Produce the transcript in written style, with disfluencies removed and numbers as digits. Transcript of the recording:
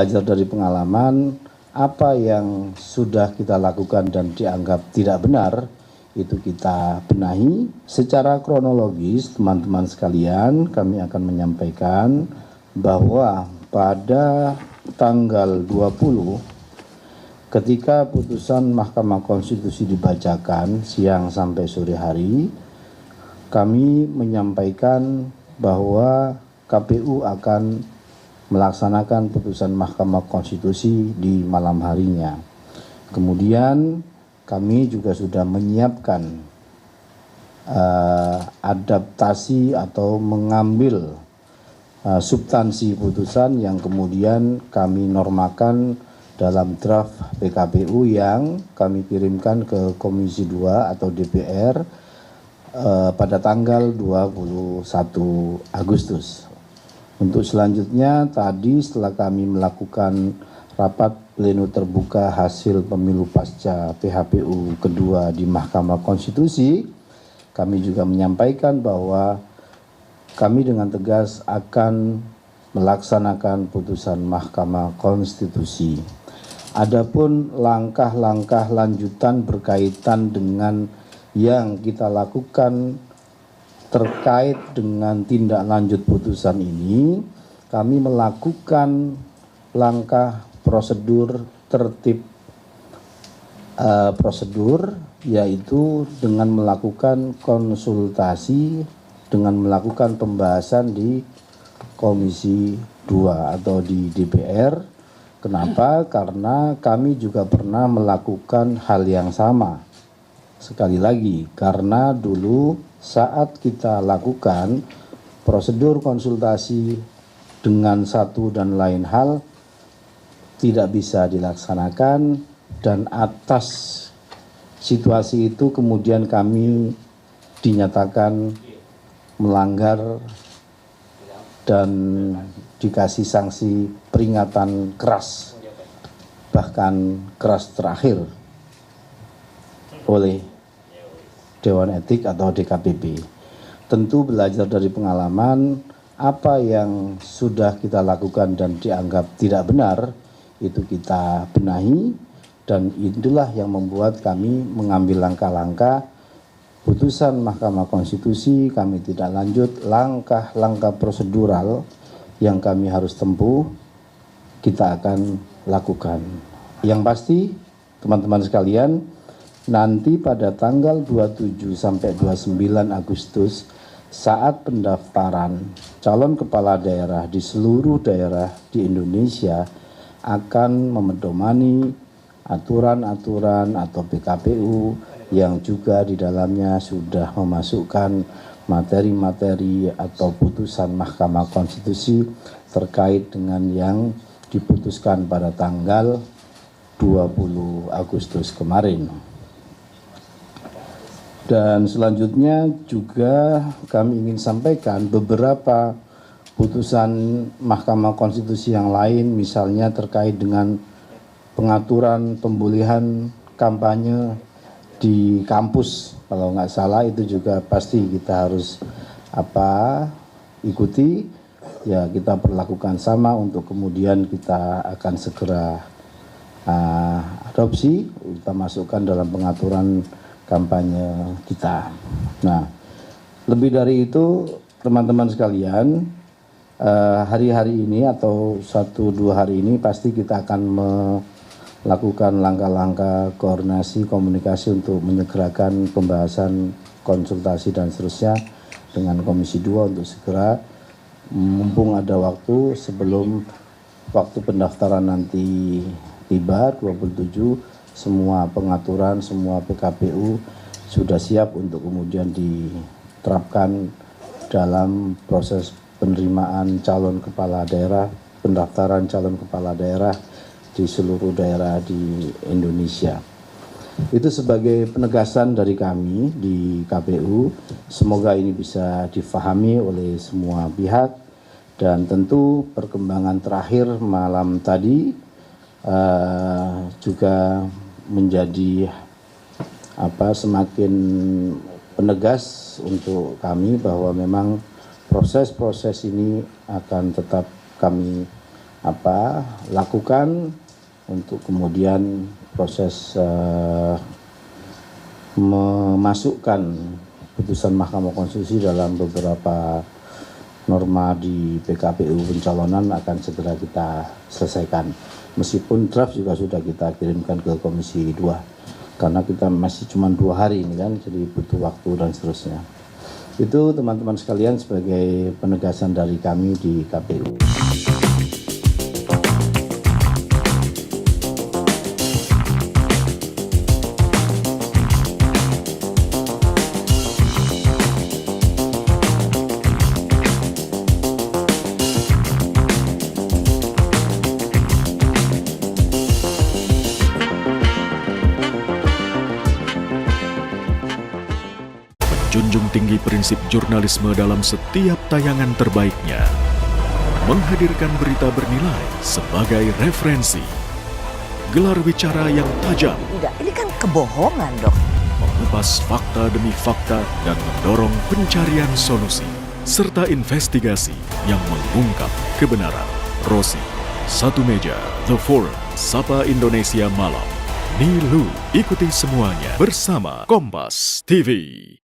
Belajar dari pengalaman, apa yang sudah kita lakukan dan dianggap tidak benar, itu kita benahi. Secara kronologis, teman-teman sekalian, kami akan menyampaikan bahwa pada tanggal 20, ketika putusan Mahkamah Konstitusi dibacakan siang sampai sore hari, kami menyampaikan bahwa KPU akan melaksanakan putusan Mahkamah Konstitusi di malam harinya. Kemudian kami juga sudah menyiapkan adaptasi atau mengambil substansi putusan yang kemudian kami normakan dalam draft PKPU yang kami kirimkan ke Komisi 2 atau DPR pada tanggal 21 Agustus. Untuk selanjutnya, tadi setelah kami melakukan rapat pleno terbuka hasil pemilu pasca PHPU kedua di Mahkamah Konstitusi, kami juga menyampaikan bahwa kami dengan tegas akan melaksanakan putusan Mahkamah Konstitusi. Adapun langkah-langkah lanjutan berkaitan dengan yang kita lakukan terkait dengan tindak lanjut putusan ini, kami melakukan langkah prosedur tertib prosedur, yaitu dengan melakukan konsultasi, dengan melakukan pembahasan di Komisi 2 atau di DPR. Kenapa? Karena kami juga pernah melakukan hal yang sama. Sekali lagi, karena dulu saat kita lakukan prosedur konsultasi dengan satu dan lain hal tidak bisa dilaksanakan, dan atas situasi itu kemudian kami dinyatakan melanggar dan dikasih sanksi peringatan keras, bahkan keras terakhir oleh Dewan Etik atau DKPP. Tentu belajar dari pengalaman, apa yang sudah kita lakukan dan dianggap tidak benar, itu kita benahi, dan itulah yang membuat kami mengambil langkah-langkah putusan Mahkamah Konstitusi. Kami tidak lanjut langkah-langkah prosedural yang kami harus tempuh, kita akan lakukan. Yang pasti, teman-teman sekalian, nanti pada tanggal 27 sampai 29 Agustus saat pendaftaran calon kepala daerah di seluruh daerah di Indonesia akan memedomani aturan-aturan atau PKPU yang juga di dalamnya sudah memasukkan materi-materi atau putusan Mahkamah Konstitusi terkait dengan yang diputuskan pada tanggal 20 Agustus kemarin. Dan selanjutnya juga kami ingin sampaikan beberapa putusan Mahkamah Konstitusi yang lain, misalnya terkait dengan pengaturan pembolehan kampanye di kampus. Kalau nggak salah itu juga pasti kita harus ikuti, ya kita perlakukan sama untuk kemudian kita akan segera adopsi, kita masukkan dalam pengaturan kampanye kita. Nah, lebih dari itu teman-teman sekalian, hari-hari ini atau 1-2 hari ini pasti kita akan melakukan langkah-langkah koordinasi komunikasi untuk menyegerakan pembahasan konsultasi dan seterusnya dengan Komisi 2 untuk segera, mumpung ada waktu sebelum waktu pendaftaran nanti tiba 27, semua pengaturan, semua PKPU sudah siap untuk kemudian diterapkan dalam proses penerimaan calon kepala daerah, pendaftaran calon kepala daerah di seluruh daerah di Indonesia. Itu sebagai penegasan dari kami di KPU. Semoga ini bisa difahami oleh semua pihak, dan tentu perkembangan terakhir malam tadi juga menjadi semakin penegas untuk kami bahwa memang proses-proses ini akan tetap kami lakukan untuk kemudian proses memasukkan putusan Mahkamah Konstitusi dalam beberapa norma di PKPU pencalonan akan segera kita selesaikan. Meskipun draft juga sudah kita kirimkan ke Komisi 2 karena kita masih cuma 2 hari ini kan, jadi butuh waktu dan seterusnya. Itu teman-teman sekalian sebagai penegasan dari kami di KPU. Junjung tinggi prinsip jurnalisme dalam setiap tayangan terbaiknya. Menghadirkan berita bernilai sebagai referensi. Gelar bicara yang tajam. Tidak, ini kan kebohongan, Dok. Mengupas fakta demi fakta dan mendorong pencarian solusi. Serta investigasi yang mengungkap kebenaran. Rosi, Satu Meja, The Forum, Sapa Indonesia Malam. Nilu, ikuti semuanya bersama Kompas TV.